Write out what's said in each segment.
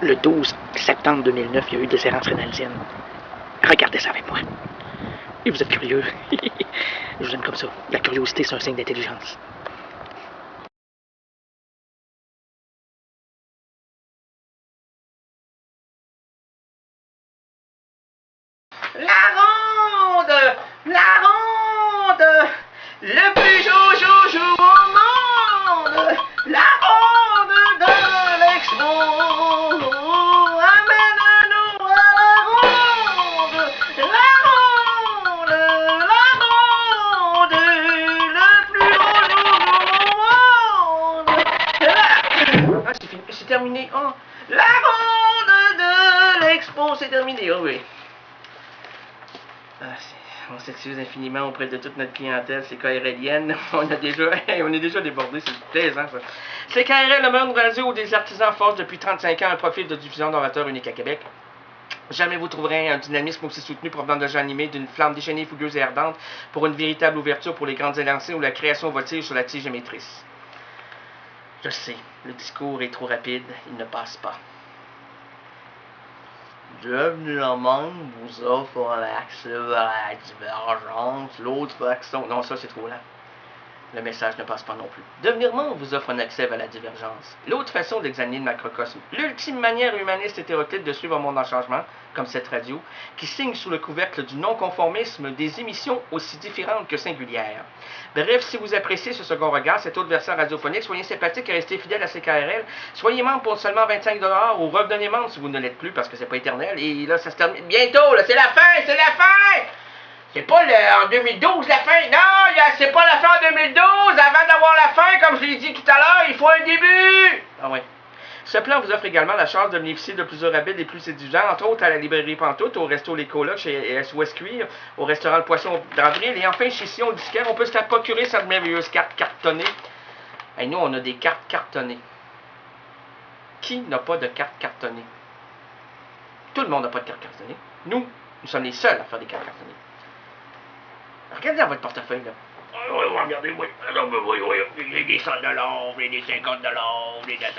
Le 12 septembre 2009, il y a eu des errances rénaliennes. Regardez ça avec moi. Et vous êtes curieux. Je vous aime comme ça. La curiosité, c'est un signe d'intelligence. La ronde! La ronde! Le plus joujou au monde! La ronde de l'expo! Amène-nous à la ronde! La ronde! La ronde! Le plus joujou au monde! Ah, c'est fini, c'est terminé. Oh. La ronde de l'expo, c'est terminé, oh oui. On s'excuse infiniment auprès de toute notre clientèle, c'est KRLienne. On est déjà débordé, c'est plaisant ça. C'est KRL, le monde radio où des artisans forgent depuis 35 ans un profil de diffusion d'orateurs unique à Québec. Jamais vous trouverez un dynamisme aussi soutenu provenant de gens animés d'une flamme déchaînée, fougueuse et ardente pour une véritable ouverture pour les grandes élancées où la création voltige sur la tige émettrice. Je sais, le discours est trop rapide, il ne passe pas. Bienvenue le monde vous offre l'accès à la divergence, l'autre faction. Non, ça c'est trop lent. Le message ne passe pas non plus. Devenir membre vous offre un accès à la divergence. L'autre façon d'examiner le macrocosme. L'ultime manière humaniste hétéroclite de suivre un monde en changement, comme cette radio, qui signe sous le couvercle du non-conformisme des émissions aussi différentes que singulières. Bref, si vous appréciez ce second regard, cette autre version radiophonique, soyez sympathique et restez fidèle à CKRL. Soyez membre pour seulement 25$ ou redevenez membre si vous ne l'êtes plus parce que c'est pas éternel. Et là, ça se termine bientôt, là, c'est la fin, c'est la fin! C'est pas en 2012 la fin, non, c'est pas la fin en 2012, avant d'avoir la fin, comme je l'ai dit tout à l'heure, il faut un début! Ah ouais. Ce plan vous offre également la chance de bénéficier de plusieurs rabais des plus séduisants, entre autres à la librairie Pantoute, au resto Les Colocs chez SOS Cuir, au restaurant Le Poisson d'Avril, et enfin chez Sion le Disquaire, on peut se faire procurer cette merveilleuse carte cartonnée. Et nous, on a des cartes cartonnées. Qui n'a pas de carte cartonnée? Tout le monde n'a pas de carte cartonnée. Nous sommes les seuls à faire des cartes cartonnées. Regardez dans votre portefeuille, là. Oui, regardez, oui. Oui. J'ai des 100$, j'ai des 50$, j'ai des 20$,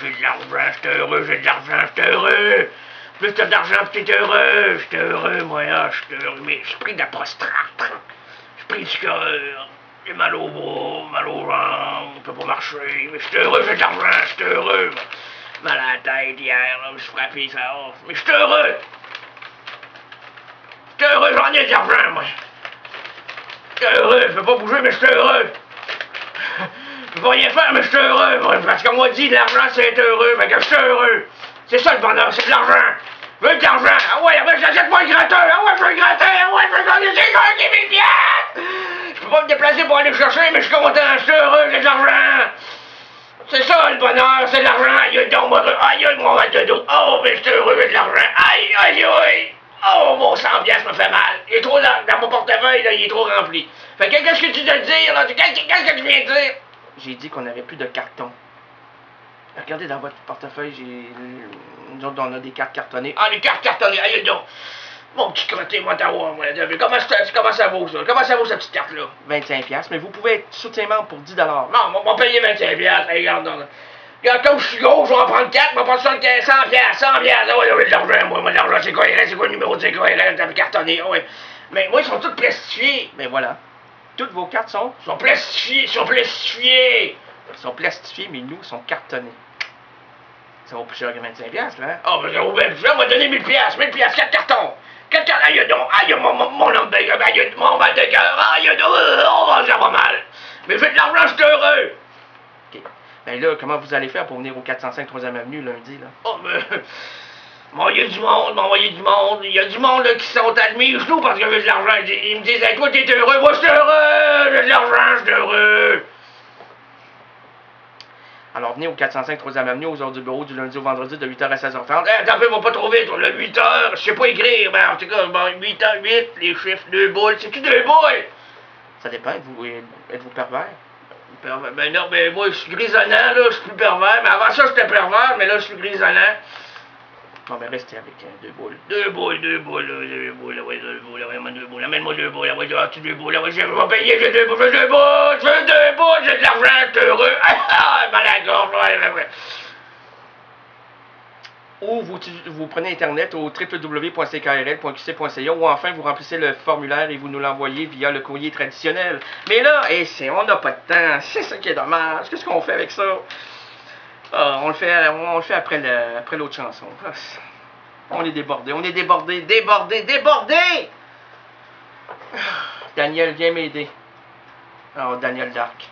j'ai de l'argent, j'étais heureux, j'ai de l'argent, j'étais heureux. Plus t'as d'argent, plus t'es heureux. J'étais heureux, moi, j'étais heureux. Mais j'ai pris de la prostate. J'ai pris du cœur. J'ai mal au bras, mal aux jambes, je peux pas marcher. Mais j'étais heureux, j'ai de l'argent, j'étais heureux. Mal à la tête hier, là, je suis frappé, ça off. Mais j'étais heureux. J'étais heureux, j'en ai de l'argent, moi. J'étais heureux, je peux pas bouger, mais j'étais heureux. Je peux pas rien faire, mais j'étais heureux, moi. Parce qu'on m'a dit, l'argent, c'est être heureux, fait que j'étais heureux. C'est ça le bonheur, c'est de l'argent. Je veux de l'argent. Ah ouais, j'achète-moi le gratteur. Ah ouais, je veux le gratteur. Ah ouais, je veux gagner 50 000 $. Je peux pas me déplacer pour aller chercher, mais je suis content, je suis heureux, j'ai de l'argent. C'est ça le bonheur, c'est de l'argent. Aïe, donc, moi, aïe, mon mal de dos. Oh, mais je suis heureux, j'ai de l'argent. Aïe, aïe, aïe. Oh, mon 100$ me fait mal. Il est trop dans mon portefeuille, là, il est trop rempli. Fait que qu'est-ce que tu viens de dire, là? Qu'est-ce que tu viens de dire? J'ai dit qu'on n'avait plus de carton. Regardez dans votre portefeuille, nous autres, on a des cartes cartonnées. Ah, les cartes cartonnées, aïe, donc. Mon petit crotté, moi, t'avoir, moi. Comment ça vaut, ça? Comment ça vaut, cette petite carte-là? 25$, mais vous pouvez être soutien-membre pour 10$. Non, on va payer 25$, regarde, non. Regarde, comme je suis gros, je vais en prendre 4, je vais prendre 100$, 100$. Ah ouais, de l'argent, moi, de l'argent, c'est quoi le numéro de CKRL, t'as cartonné, ah ouais. Mais moi, ils sont tous plastifiés. Mais voilà. Toutes vos cartes sont plastifiées, sont plastifiées. Ils sont plastifiés, mais nous, sont cartonnés. Ça vaut plus cher que 25$, là, hein? Oh, mais ça vaut bien plus cher, on m'a donné 1000$, 4 cartons. 4 cartons, aïe, donc, aïe, mon hamburger, aïe, mon mal de cœur, aïe, donc, ça va mal. Mais j'ai de l'argent, je suis heureux. OK. Ben là, comment vous allez faire pour venir au 405 3e Avenue lundi, là? Oh, mais... Bon, il y a du monde, m'envoyer du monde. Il y a du monde là, qui sont à mes genoux parce que j'ai de l'argent. Ils me disent, hey, toi, t'es heureux. Moi, je suis heureux. J'ai de l'argent, je suis heureux. Alors, venez au 405 3e Avenue, aux heures du bureau, du lundi au vendredi, de 8h à 16h30. T'en peux, pas trop vite, le 8h. Je sais pas écrire. Ben, en tout cas, bon, 8h, 8, les chiffres, 2 boules. C'est-tu 2 boules? Ça dépend. Êtes-vous pervers? Ben non, mais moi, je suis grisonnant, là. Je suis plus pervers. Mais avant ça, j'étais pervers, mais là, je suis grisonnant. Bon, ben, restez avec deux boules. Deux boules, ouais, amène-moi deux boules, ouais, j'ai deux boules, ouais, je vais payer, j'ai deux boules, j'ai de l'argent, je suis heureux. Mal à la gorge, ouais. Ou vous prenez Internet au www.ckrl.qc.ca ou enfin vous remplissez le formulaire et vous nous l'envoyez via le courrier traditionnel. Mais là, on n'a pas de temps, c'est ça qui est dommage. Qu'est-ce qu'on fait avec ça? On le fait après l'autre chanson. On est débordé. Daniel, viens m'aider. Alors, Daniel Dark.